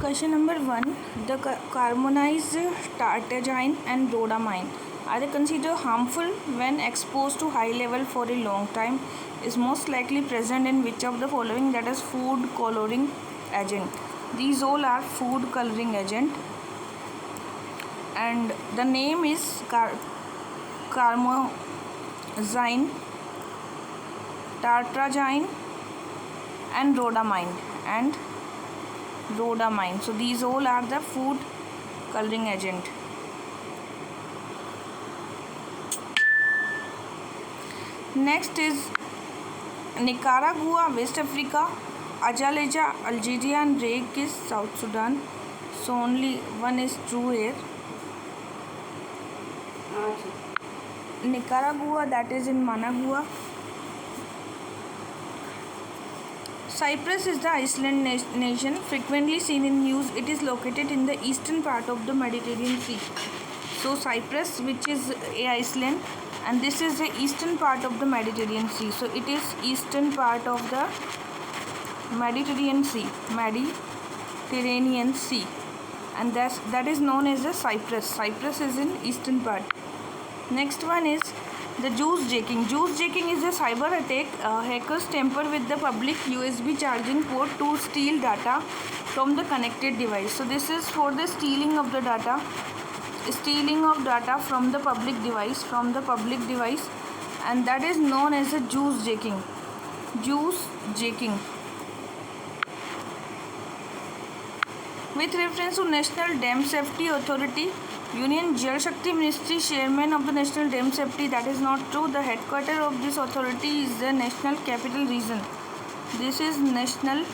Question number 1. The carbonized tartagine and rhodamine are they considered harmful when exposed to high level for a long time? Is most likely present in which of the following, that is food coloring agent? These all are food coloring agent, and the name is carbamazine, tartagine and rhodamine. So these all are the food coloring agent. Next is Nicaragua, West Africa, Azalea, Algeria and Rake is South Sudan. So only one is true here. Nicaragua, that is in Managua. Cyprus is the Iceland nation, frequently seen in news. It is located in the eastern part of the Mediterranean Sea. So Cyprus, which is Iceland, and this is the eastern part of the Mediterranean Sea. So it is eastern part of the Mediterranean Sea, and that is known as the Cyprus. Cyprus is in eastern part. Next one is the juice jacking. Juice jacking is a cyber attack. Hackers tamper with the public USB charging port to steal data from the connected device. So this is for the stealing of data from the public device, and that is known as a juice jacking. With reference to National Dam Safety Authority, Union Jal Shakti Ministry chairman of the National Dam Safety, that is not true. The headquarters of this authority is the National Capital Region. This is National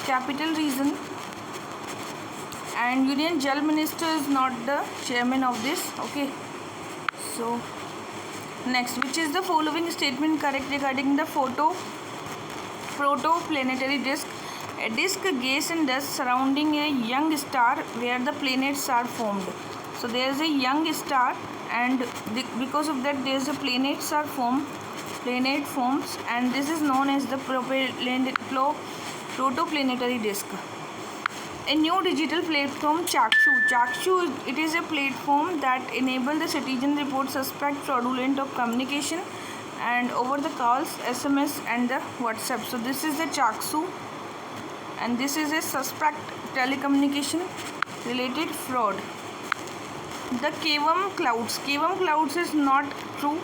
Capital Region, and Union Jal Minister is not the chairman of this. Okay. So next, which is the following statement correct regarding the protoplanetary disk? A disk, gas and dust surrounding a young star where the planets are formed. So there is a young star, and because of that there is a planet forms, and this is known as the protoplanetary disk. A new digital platform, Chakshu, it is a platform that enables the citizen report suspect fraudulent of communication and over the calls, SMS and the WhatsApp. So this is the Chakshu, and this is a suspect telecommunication related fraud. The Kevum clouds is not true.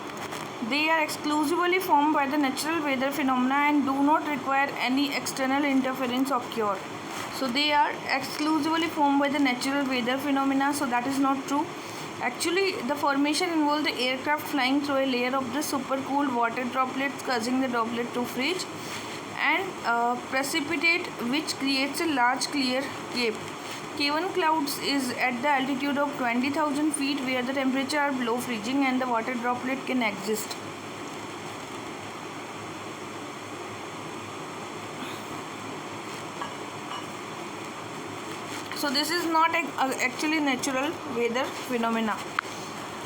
They are exclusively formed by the natural weather phenomena and do not require any external interference or cure. So they are exclusively formed by the natural weather phenomena, so that is not true. Actually, the formation involves the aircraft flying through a layer of the supercooled water droplets, causing the droplet to freeze and precipitate, which creates a large clear cape. Kevum clouds is at the altitude of 20,000 feet where the temperature are below freezing and the water droplet can exist. So this is not actually natural weather phenomena.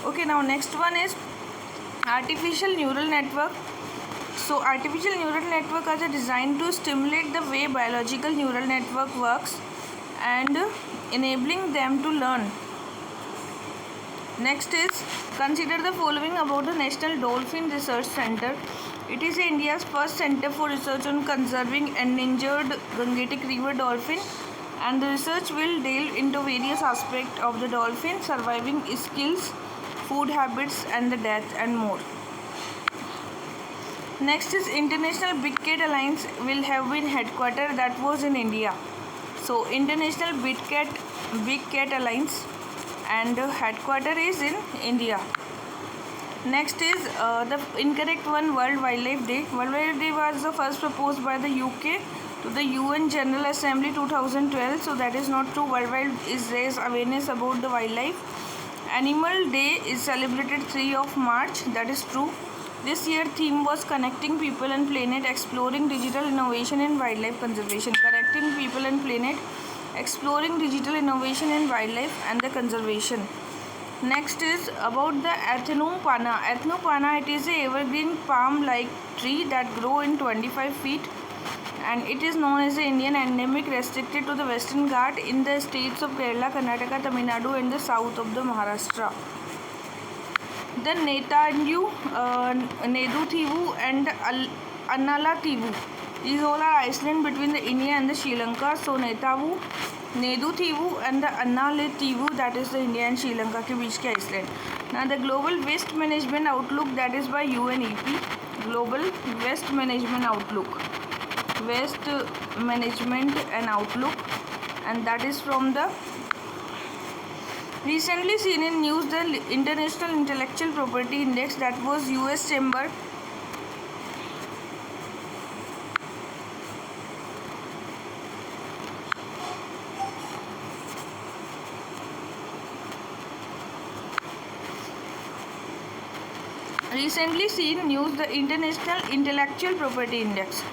Okay, now next one is artificial neural network. So artificial neural network are designed to stimulate the way biological neural network works and enabling them to learn. Next is consider the following about the National Dolphin Research Center. It is India's first center for research on conserving endangered Gangetic River dolphin, and the research will delve into various aspects of the dolphin, surviving skills, food habits and the death and more. Next is International Big Cat Alliance will have been headquartered, that was in India. So International Big Cat Alliance and headquarter is in India. Next is the incorrect one, World Wildlife Day. World Wildlife Day was the first proposed by the UK to the UN General Assembly 2012. So that is not true. World Wildlife is raise awareness about the wildlife. Animal Day is celebrated 3 of March. That is true. This year theme was Connecting People and Planet, Exploring Digital Innovation in Wildlife Conservation. Connecting People and Planet, Exploring Digital Innovation in Wildlife and the Conservation. Next is about the Athenum Pana. Athenum Pana, it is a evergreen palm-like tree that grow in 25 feet and it is known as the Indian endemic, restricted to the Western Ghat in the states of Kerala, Karnataka, Tamil Nadu and the south of the Maharashtra. The Neduthivu and Annalativu. These all are islands between the India and the Sri Lanka. So Neduthivu and the Annalativu, that is the India and Sri Lanka के बीच के island. Now the Global Waste Management Outlook, that is by UNEP. Global Waste Management Outlook. Waste Management and Outlook, and that is from the recently seen in news, the International Intellectual Property Index, that was US Chamber. Recently seen news, the International Intellectual Property Index.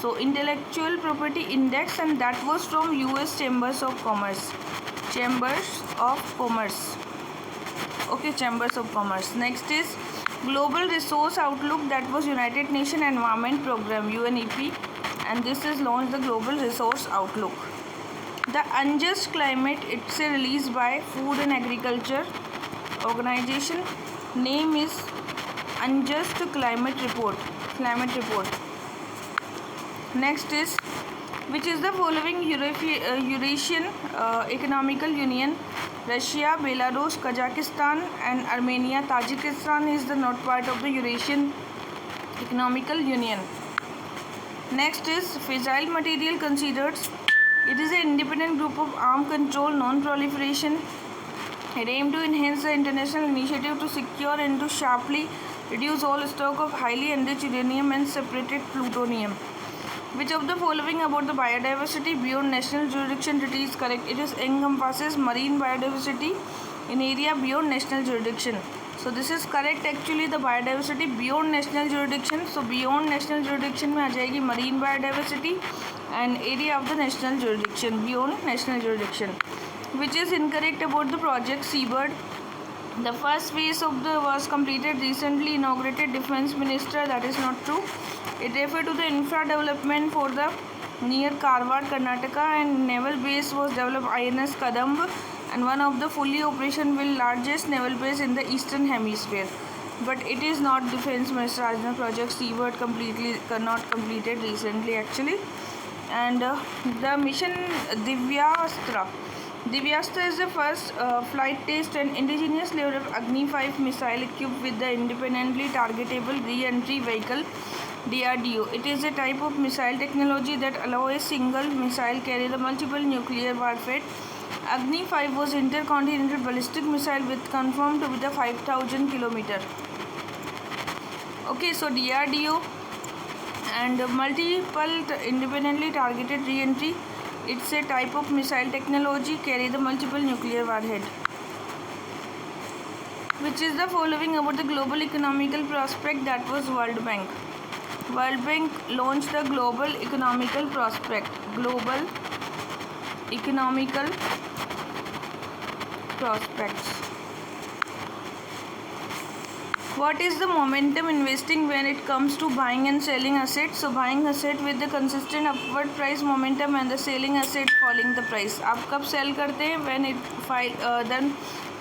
So Intellectual Property Index, and that was from US Chambers of Commerce. Chambers of Commerce. Okay, Chambers of Commerce. Next is Global Resource Outlook, that was United Nations Environment Program, UNEP, and this is launched the Global Resource Outlook. The Unjust Climate, it's a release by Food and Agriculture Organization. Name is Unjust Climate Report. Next is, which is the following Eurasian Economical Union? Russia, Belarus, Kazakhstan and Armenia. Tajikistan is the not part of the Eurasian Economical Union. Next is Fissile Material Considered. It is an independent group of arms control, non-proliferation. It aims to enhance the international initiative to secure and to sharply reduce all stock of highly enriched uranium and separated plutonium. Which of the following about the biodiversity beyond national jurisdiction treaty is correct? It is encompasses marine biodiversity in area beyond national jurisdiction. So this is correct actually, the biodiversity beyond national jurisdiction. So beyond national jurisdiction में आ जाएगी marine biodiversity and area of the national jurisdiction, beyond national jurisdiction. Which is incorrect about the project Seabird. The first phase of the was completed recently inaugurated defense minister, that is not true. It referred to the infra development for the near Karwar, Karnataka, and naval base was developed INS Kadamb, and one of the fully operational largest naval base in the eastern hemisphere. But it is not defense minister Rajnath project Seabird not completed recently actually. And the mission Divyastra. Divyastra is the first flight test and indigenous level of Agni 5 missile equipped with the independently targetable re-entry vehicle DRDO. It is a type of missile technology that allows a single missile carry the multiple nuclear warfare. Agni 5 was intercontinental ballistic missile with confirmed to be the 5,000 km. Okay, so DRDO and multiple independently targeted re-entry. It's a type of missile technology carry the multiple nuclear warhead. Which is the following about the global economical prospect? That was World Bank. World Bank launched the global economical prospect. Global economical prospects. What is the momentum investing when it comes to buying and selling assets? So buying asset with the consistent upward price momentum and the selling asset falling the price. आप कब sell करते हैं? Then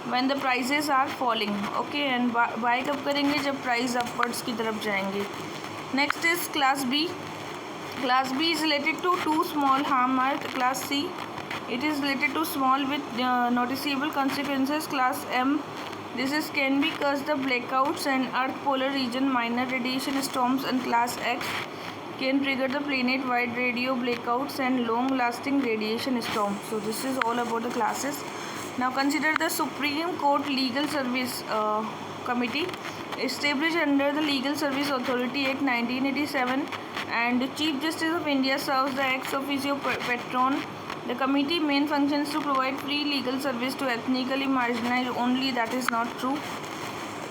when the prices are falling. Okay, and buy कब करेंगे? जब price upwards की तरफ जाएंगे. Next is class B. Class B is related to two small harm earth. Class C, it is related to small with noticeable consequences. Class M, this is can be caused the blackouts and earth polar region minor radiation storms. And class X can trigger the planet wide radio blackouts and long lasting radiation storms. So this is all about the classes. Now consider the Supreme Court Legal Service Committee established under the Legal Service Authority Act 1987, and the Chief Justice of India serves the ex officio patron. The committee main functions to provide free legal service to ethnically marginalized only. That is not true.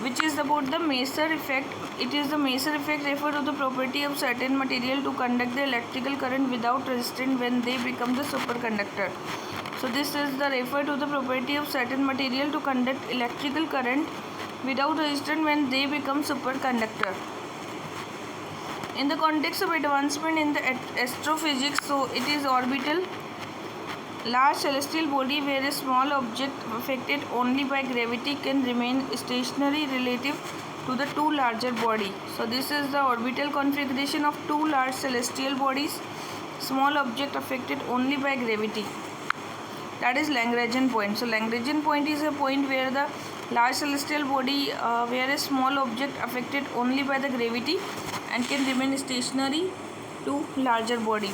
Which is about the Maser effect. It is the Maser effect refer to the property of certain material to conduct the electrical current without resistance when they become the superconductor. So this is the refer to the property of certain material to conduct electrical current without resistance when they become superconductor. In the context of advancement in the astrophysics, so it is orbital large celestial body where a small object affected only by gravity can remain stationary relative to the two larger body. So this is the orbital configuration of two large celestial bodies, small object affected only by gravity. That is Lagrangian point. So Lagrangian point is a point where the large celestial body where a small object affected only by the gravity and can remain stationary to larger body.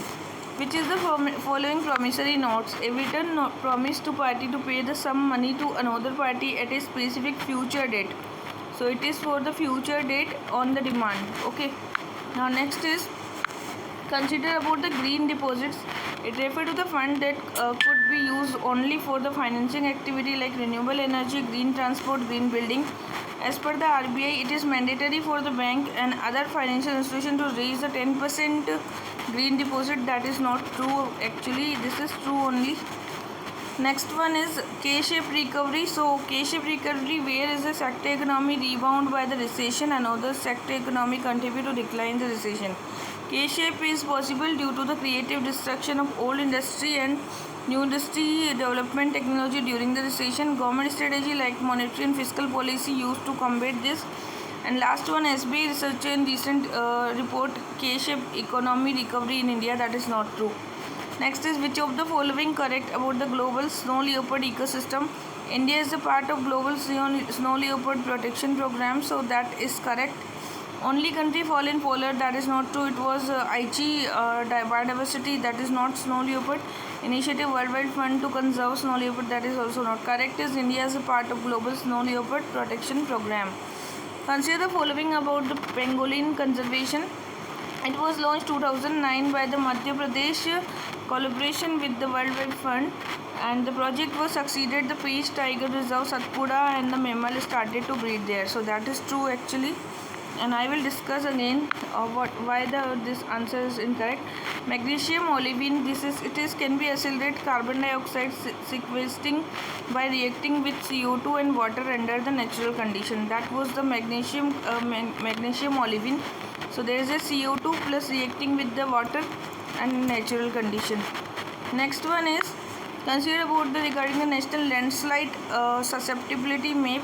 Which is the following promissory notes. A written promise to party to pay the sum money to another party at a specific future date. So it is for the future date on the demand. Okay. Now next is consider about the green deposits. It refers to the fund that could be used only for the financing activity like renewable energy, green transport, green building. As per the RBI, it is mandatory for the bank and other financial institution to raise the 10% green deposit. That is not true actually. This is true only. Next one is K-shaped recovery. So K-shaped recovery where is the sector economy rebound by the recession and other sector economy contribute to decline the recession. K-shape is possible due to the creative destruction of old industry and new industry development technology during the recession. Government strategy like monetary and fiscal policy used to combat this. And last one, SBI research in recent report K-shaped economy recovery in India. That is not true. Next is which of the following correct about the global snow leopard ecosystem? India is a part of global snow leopard protection program, so that is correct. Only country fall in polar, that is not true. It was Aichi biodiversity, that is not snow leopard. Initiative Worldwide Fund to conserve snow leopard, that is also not correct. Is India as a part of global snow leopard protection program. Consider the following about the pangolin conservation. It was launched 2009 by the Madhya Pradesh collaboration with the Worldwide Fund, and the project was succeeded. The Peach Tiger Reserve Satpura and the mammal started to breed there. So that is true actually. And I will discuss again why this answer is incorrect. Magnesium olivine, can be accelerate carbon dioxide sequestering by reacting with CO2 and water under the natural condition. That was the magnesium olivine. So there is a CO2 plus reacting with the water and natural condition. Next one is consider about regarding the national landslide susceptibility map.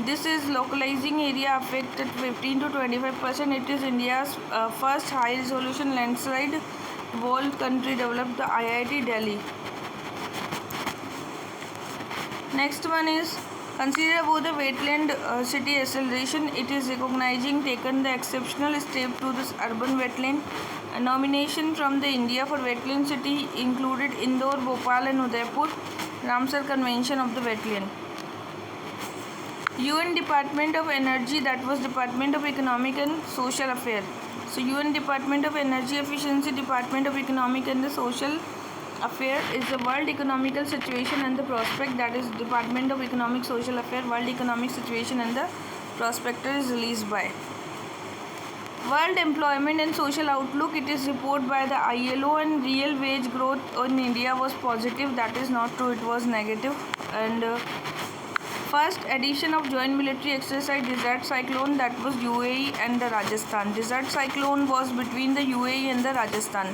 This is localizing area affected 15 to 25%. It is India's first high resolution landslide wall country developed, the IIT Delhi. Next one is consider about the wetland city acceleration. It is recognizing taken the exceptional step to this urban wetland. A nomination from the India for wetland city included Indore, Bhopal and Udaipur. Ramsar Convention of the wetland. UN Department of Energy, that was Department of Economic and Social Affairs. So UN Department of Energy Efficiency, Department of Economic and the Social Affairs is the World Economical Situation and the Prospect, that is Department of Economic Social Affairs, World Economic Situation and the Prospector is released by. World Employment and Social Outlook, it is report by the ILO, and real wage growth in India was positive. That is not true, it was negative. And first edition of joint military exercise Desert Cyclone, that was UAE and the Rajasthan. Desert Cyclone was between the UAE and the Rajasthan.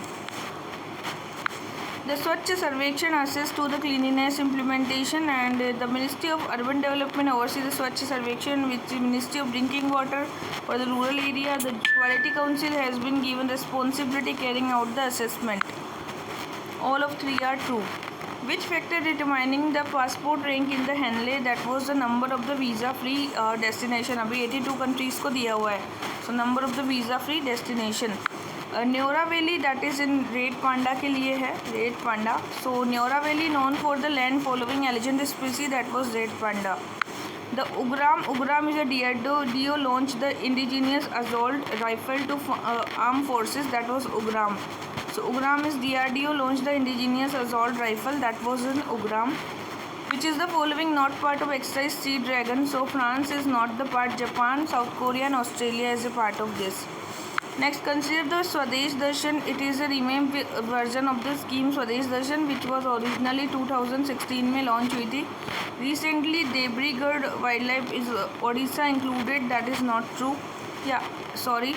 The Swachh Sarvekshan assists to the cleanliness implementation, and the Ministry of Urban Development oversees the Swachh Sarvekshan, which is Ministry of Drinking Water for the rural area. The Quality Council has been given responsibility carrying out the assessment. All of three are true. Which factor determining the passport rank in the Henley, that was the number of the visa free destination. अभी 82 countries को दिया हुआ है. So number of the visa free destination. Neora Valley, that is in red panda के लिए है, red panda. So Neora Valley known for the land following elegant species, that was red panda. The Ugram is a DRDO launched the indigenous assault rifle to armed forces, that was Ugram. So Ugram is DRDO launched the indigenous assault rifle, that was in Ugram. Which is the following not part of exercise Sea Dragon? So France is not the part. Japan, South Korea and Australia is a part of this. Next, consider the Swadesh Darshan. It is a revamped version of the scheme Swadesh Darshan, which was originally 2016 में launch हुई थी. Recently, Debrigad Wildlife is Odisha included. That is not true. Yeah, sorry.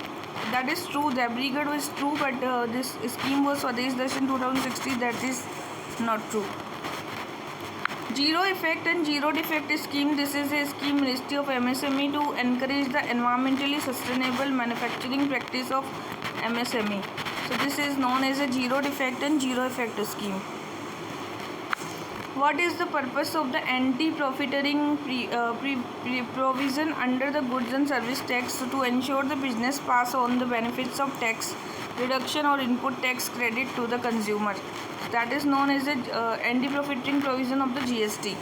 That is true. The brigade was true, but this scheme was Swadesh Darshan 2016. That is not true. Zero effect and zero defect scheme. This is a scheme Ministry of MSME to encourage the environmentally sustainable manufacturing practice of MSME. So this is known as a zero defect and zero effect scheme. What is the purpose of the anti-profiteering provision under the goods and service tax? To ensure the business pass on the benefits of tax reduction or input tax credit to the consumer. That is known as the anti-profiteering provision of the GST.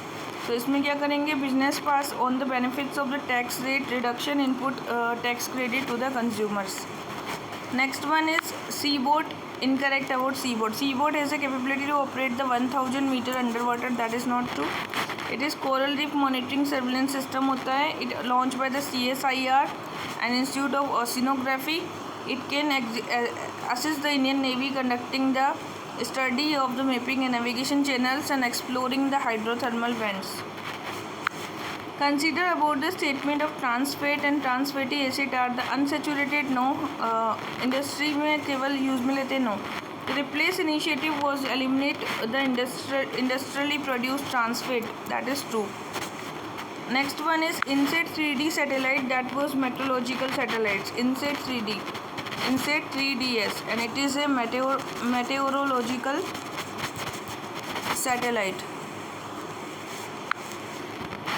So इसमें क्या करेंगे? Business pass on the benefits of the tax rate reduction input tax credit to the consumers. Next one is seaboat. Incorrect about seaboat. Seaboat has a capability to operate the 1000 meter underwater. That is not true. It is coral reef monitoring surveillance system होता है. It launched by the CSIR and Institute of Oceanography. It can assist the Indian Navy conducting the study of the mapping and navigation channels and exploring the hydrothermal vents. Consider about the statement of trans fat and trans fatty acid are the unsaturated. No, industry में केवल use में लेते no. The replace initiative was eliminate the industrially produced trans fat. That is true. Next one is INSAT 3D satellite. That was meteorological satellites. INSAT 3D, INSAT 3DS, and it is a meteorological satellite.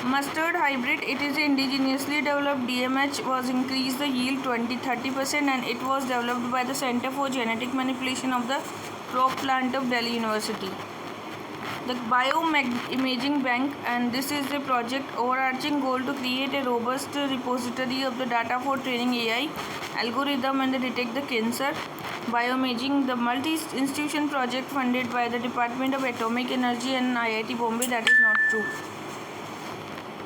Mustard hybrid, it is indigenously developed. DMH was increased the yield 20-30%, and it was developed by the Center for Genetic Manipulation of the crop plant of Delhi University. The Bioimaging Bank, and this is the project overarching goal to create a robust repository of the data for training AI algorithm and detect the cancer. Bioimaging, the multi-institution project funded by the Department of Atomic Energy and IIT Bombay. That is not true.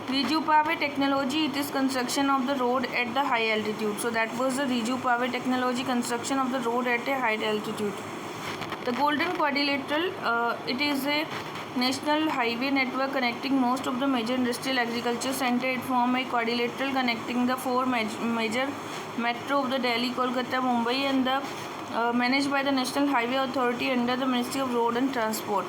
Riju Pave technology, it is construction of the road at the high altitude. So that was the Riju Pave technology, construction of the road at a high altitude. The Golden Quadrilateral, it is a national highway network connecting most of the major industrial agriculture center. It forms a quadrilateral connecting the four major metro of the Delhi, Kolkata, Mumbai, and the managed by the National Highway Authority under the Ministry of Road and Transport.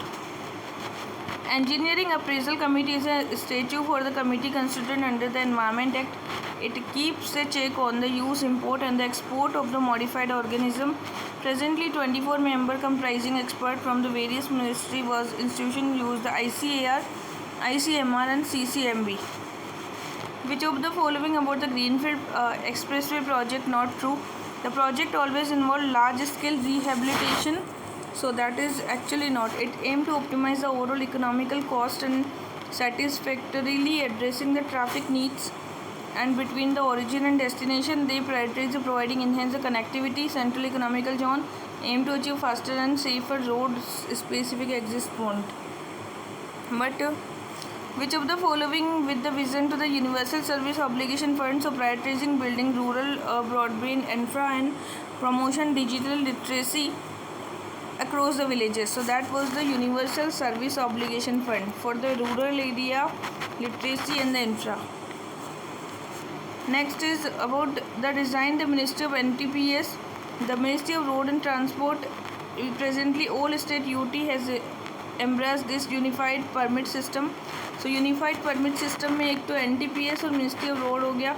Engineering Appraisal Committee is a statute for the committee constituted under the Environment Act. It keeps a check on the use, import, and the export of the modified organism. Presently, 24 members comprising experts from the various ministry was institution use the ICAR, ICMR, and CCMB. Which of the following about the Greenfield Expressway project not true? The project always involved large-scale rehabilitation. So that is actually not. It aimed to optimize the overall economical cost and satisfactorily addressing the traffic needs and between the origin and destination. They prioritize providing enhanced connectivity, central economical zone, aim to achieve faster and safer road specific exit point. But which of the following with the vision to the universal service obligation fund? So prioritizing building rural broadband infra and promotion digital literacy across the villages. So that was the universal service obligation fund for the rural area literacy and the infra. Next is about the design. The Ministry of NTPS, the Ministry of Road and Transport, presently all state UT has embraced this unified permit system. So unified permit system में एक तो NTPS और Ministry of Road हो गया.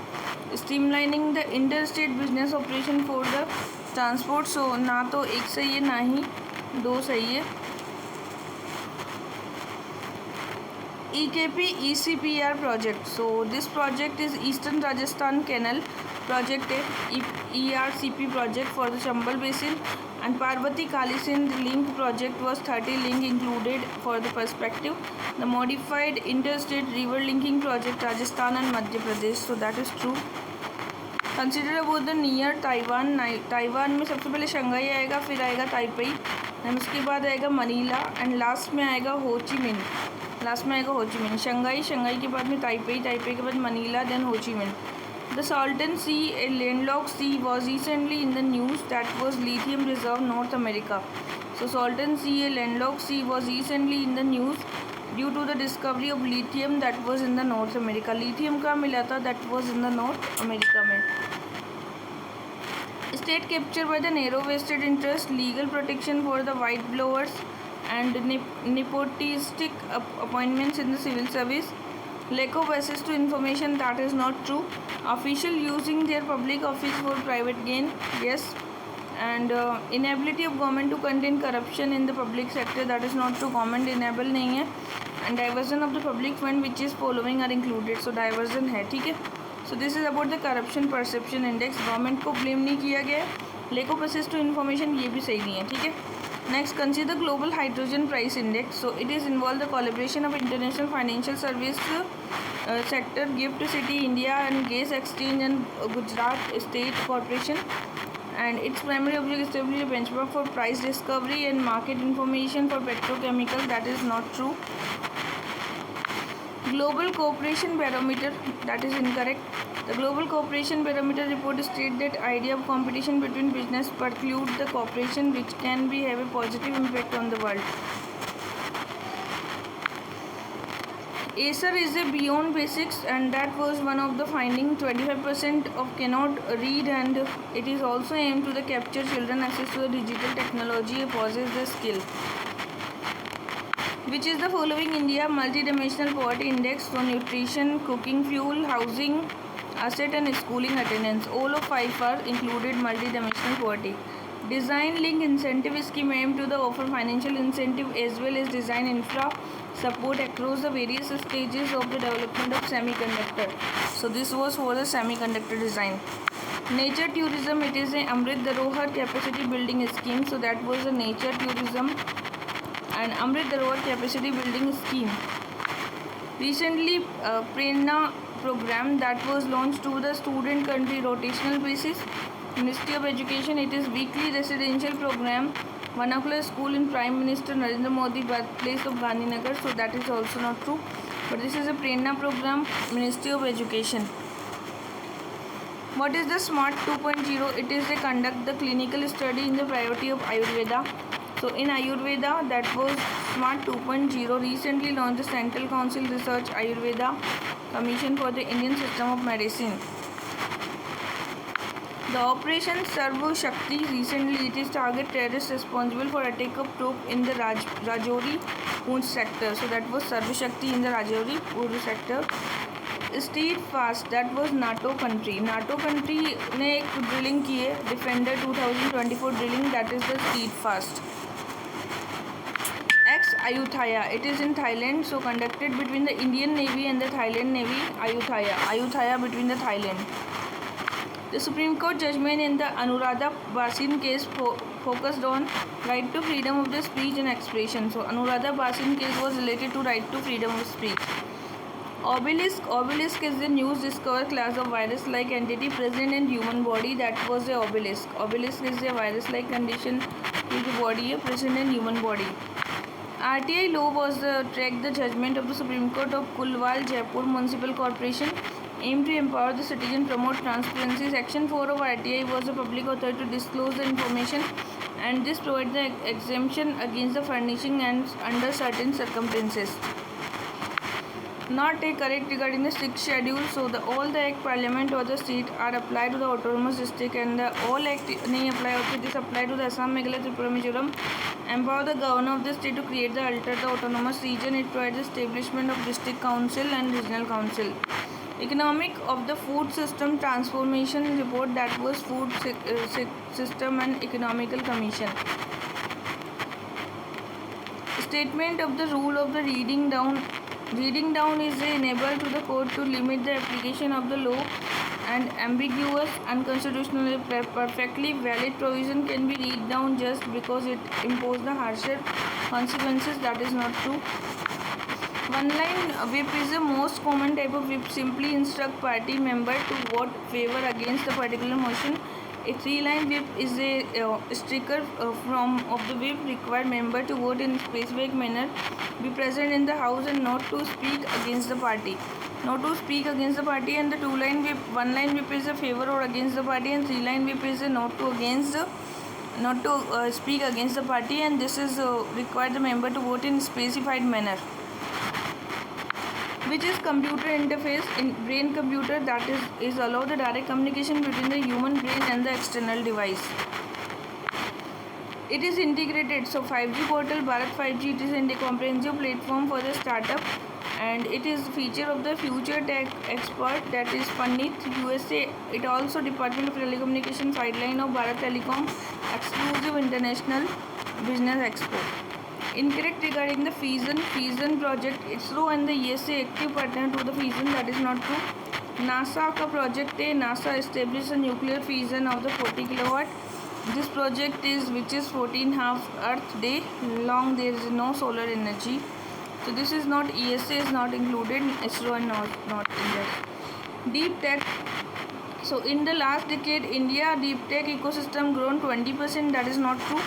Streamlining the interstate business operation for the transport. So ना तो एक सही है ना ही दो सही है. EKP ECPR project. So this project is Eastern Rajasthan Canal project, ERCP project for the Chambal Basin, and Parvati Kali Sindh link project was 30 link included for the perspective. The modified interstate river linking project Rajasthan and Madhya Pradesh. So that is true. Consider about the near Taiwan. Taiwan में सबसे पहले Shanghai आएगा, फिर आएगा ताइपई, and उसके बाद आएगा Manila, and last में आएगा होचीमिन. लास्ट में आएगा होचीमिन. शंघाई के बाद में ताइपई के बाद Manila, then Ho Chi Minh. The Salton Sea, a landlocked sea, was recently in the news. That was lithium reserve North America. So Salton Sea, a landlocked sea, was recently in the news due to the discovery of lithium that was in the North America. Lithium कहाँ मिला था? That was in the North America में. State capture by the narrow-vested interest, legal protection for the white-blowers, and nepotistic appointments in the civil service. Lack of access to information, that is not true. Official using their public office for private gain, yes. And inability of government to contain corruption in the public sector, that is not true. Government enable नहीं है. And diversion of the public fund which is following are included. So diversion है, ठीक है. So this is about the corruption perception index. Government को blame नहीं किया गया. Lack of access to information ये भी सही नहीं है, ठीक है. Next, consider global hydrogen price index. So it is involve the collaboration of international financial service sector, GIFT City India and Gas Exchange and Gujarat State Corporation. And its primary objective is to establish a benchmark for price discovery and market information for petrochemical. That is not true. Global Cooperation Barometer, that is incorrect. The Global Cooperation Barometer report states that idea of competition between business preclude the cooperation which can be have a positive impact on the world. Acer is a beyond basics, and that was one of the finding. 25% of cannot read, and it is also aimed to the capture children access to the digital technology possess the skill. Which is the following India multidimensional poverty index for nutrition, cooking fuel, housing, asset and schooling attendance. All of 5 are included multidimensional poverty. Design link incentive scheme aimed to the offer financial incentive as well as design infra support across the various stages of the development of semiconductor. So this was for the semiconductor design. Nature tourism, it is a Amrit Dharohar capacity building scheme. So that was a nature tourism and Amrit Dharohar capacity building scheme. Recently, Prerna program that was launched to the student country rotational basis. Ministry of Education, it is weekly residential program, vernacular school in Prime Minister Narendra Modi birthplace of Gandhinagar. So that is also not true. But this is a Prerna program, Ministry of Education. What is the SMART 2.0? It is a conduct the clinical study in the priority of Ayurveda. So in Ayurveda, that was SMART 2.0. Recently launched the Central Council Research Ayurveda Commission for the Indian System of Medicine. The Operation Sarva Shakti, recently it is target terrorists responsible for attack of troop in the Rajouri Poonch sector. So that was Sarva Shakti in the Rajouri Poonch sector. Steed Fast, that was NATO country. NATO country ने एक drilling की है, Defender 2024 drilling, that is the Steed Fast. Ayutthaya, it is in Thailand. So conducted between the Indian Navy and the Thailand Navy. Ayutthaya between the Thailand. The Supreme Court judgment in the Anuradha Bhasin case focused on right to freedom of the speech and expression. So Anuradha Bhasin case was related to right to freedom of speech. Obelisk is the news discovered class of virus-like entity present in human body. That was the obelisk. Obelisk is a virus-like condition in the body present in human body. RTI law was track the judgment of the Supreme Court of Kulwal Jaipur Municipal Corporation aimed to empower the citizen, promote transparency. Section 4 of RTI was a public authority to disclose the information, and this provides the exemption against the furnishing and under certain circumstances. Not a correct regarding the 6th schedule. So all the act parliament or the state are applied to the autonomous district, and the all act नहीं apply होते. This apply to the Assam, Meghalaya, Tripura, Mizoram. Empower the governor of the state to create the alter the autonomous region. It provides the establishment of district council and regional council. Economic of the food system transformation report, that was food system and economical commission. Statement of the rule of the reading down. Reading down is enabled to the court to limit the application of the law, and ambiguous, unconstitutional, perfectly valid provision can be read down just because it imposes the harsher consequences. That is not true. One-line whip is the most common type of whip. Simply instruct party member to vote favor against a particular motion. A 3-line whip is a sticker of the whip required member to vote in specific manner, be present in the house, and not to speak against the party. Not to speak against the party. And the 2-line whip, 1-line whip is a favor or against the party, and 3-line whip is a not to speak against the party, and this is required the member to vote in specified manner. which is computer interface in brain computer, that is allow the direct communication between the human brain and the external device. It is integrated. So 5G portal Bharat 5G, it is a comprehensive platform for the startup, and it is feature of the future tech expert, that is Pandit USA. It also Department of Telecommunication sideline of Bharat Telecom exclusive international business expo. Incorrect regarding the fission project. ISRO and the ESA active partner to the fission, that is not true. NASA का project है. NASA established a nuclear fission of the 40 kilowatt. This project is which is 14 half Earth day long. There is no solar energy. So this is not, ESA is not included, ISRO and not in that. Deep tech. So in the last decade, India deep tech ecosystem grown 20%. That is not true.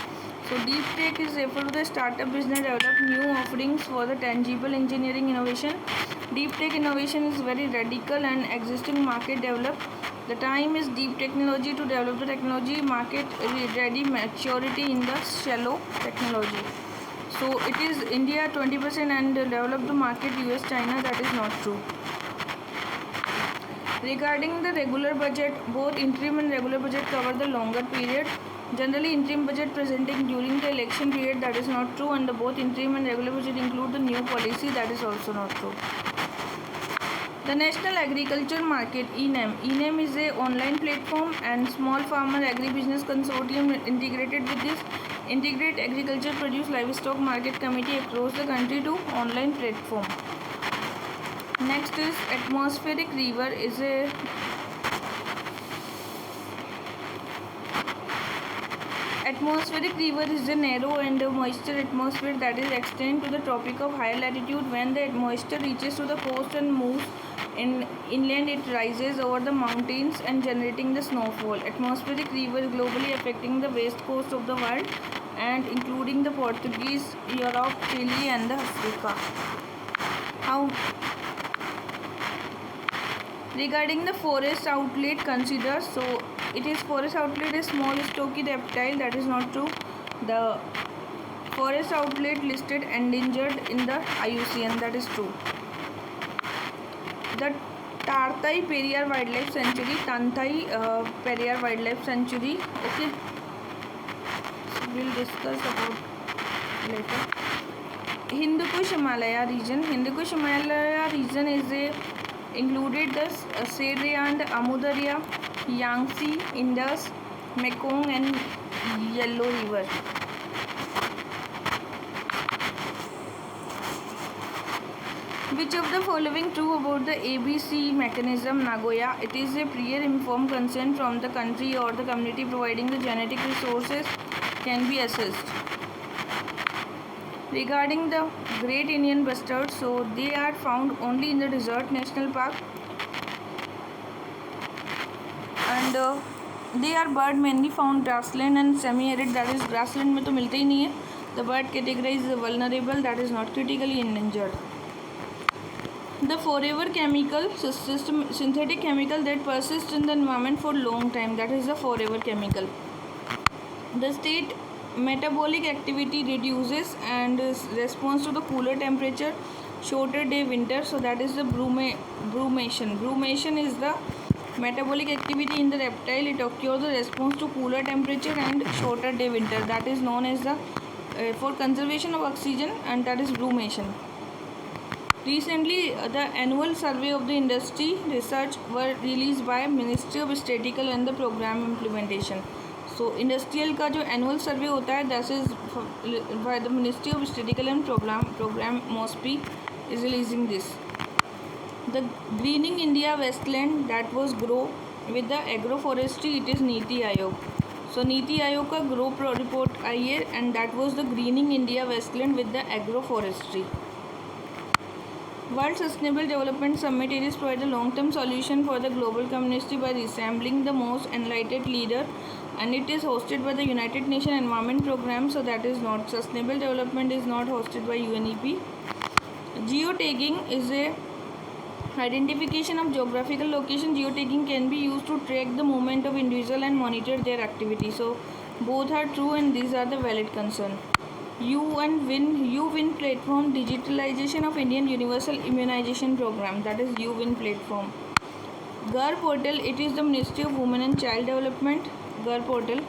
So deep tech is referred to the startup business develop new offerings for the tangible engineering innovation. Deep tech innovation is very radical and existing market develop. The time is deep technology to develop the technology market ready maturity in the shallow technology. So it is India 20% and develop the market US China, that is not true. Regarding the regular budget, both interim and regular budget cover the longer period. Generally, interim budget presenting during the election period, that is not true, and both interim and regular budget include the new policy, that is also not true. The National Agriculture Market, ENAM. ENAM is a online platform and small farmer agribusiness consortium integrated with this integrate agriculture produce livestock market committee across the country to online platform. Next is atmospheric river is a atmospheric river is a narrow and moisture atmosphere that is extend to the tropic of higher latitude. When the moisture reaches to the coast and moves inland, it rises over the mountains and generating the snowfall. Atmospheric river is globally affecting the west coast of the world and including the Portuguese, Europe, Chile and the Africa. How regarding the forest outlet consider, so it is forest outlet is small stocky reptile, that is not true. The forest outlet listed endangered in the IUCN, that is true. The Tartai Periyar Wildlife Sanctuary, Tanthai Periyar Wildlife Sanctuary, okay, so we'll discuss about later. Hindu Kush Himalaya region. Hindu Kush Himalaya region is a included the Sedreyand, Amudarya, Yangtze, Indus, Mekong and Yellow River. Which of the following true about the ABC mechanism Nagoya? It is a prior informed consent from the country or the community providing the genetic resources can be assessed. Regarding the Great Indian Bustard, so they are found only in the Desert National Park and they are bird mainly found grassland and semi-arid, that is grassland में तो मिलते ही नहीं है. The bird categorized as vulnerable, that is not critically endangered. The forever chemical system, synthetic chemical that persists in the environment for long time, that is the forever chemical. The state metabolic activity reduces and responds to the cooler temperature, shorter day, winter, so that is the brumation. Brumation is the metabolic activity in the reptile. It occurs the response to cooler temperature and shorter day, winter, that is known as the for conservation of oxygen, and that is brumation. Recently, the annual survey of the industry research were released by Ministry of Statistical and the Program Implementation. So, industrial का जो annual survey होता है, that is by the Ministry of Statistical and Program MOSPI is releasing this. The Greening India Westland that was grow with the agroforestry, it is Niti Aayog. So, Niti Aayog का grow report आई है and that was the Greening India Westland with the agroforestry. World Sustainable Development Summit, it is provide a long-term solution for the global community by resembling the most enlightened leader, and it is hosted by the United Nations Environment Program, so that is not sustainable development is not hosted by UNEP. Geotagging is a identification of geographical location. Geotagging can be used to track the movement of individual and monitor their activity. So both are true and these are the valid concern. UWIN platform, digitalization of Indian Universal Immunization Program, that is UWIN platform. GHAR portal, it is the Ministry of Women and Child Development, GHAR portal.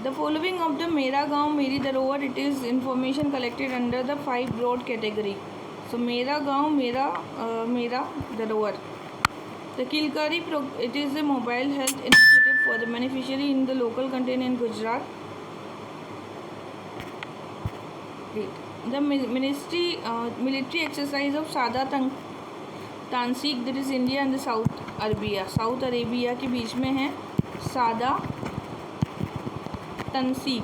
The following of the Mera Gaon Meri Dharohar, it is information collected under the 5 broad category. So Mera Gaon Mera Dharohar. The Kilkari, it is a mobile health initiative for the beneficiary in the local content in Gujarat. The military exercise of Sada Tansik, that is India and the South Arabia के बीच में है सादा तंसीक.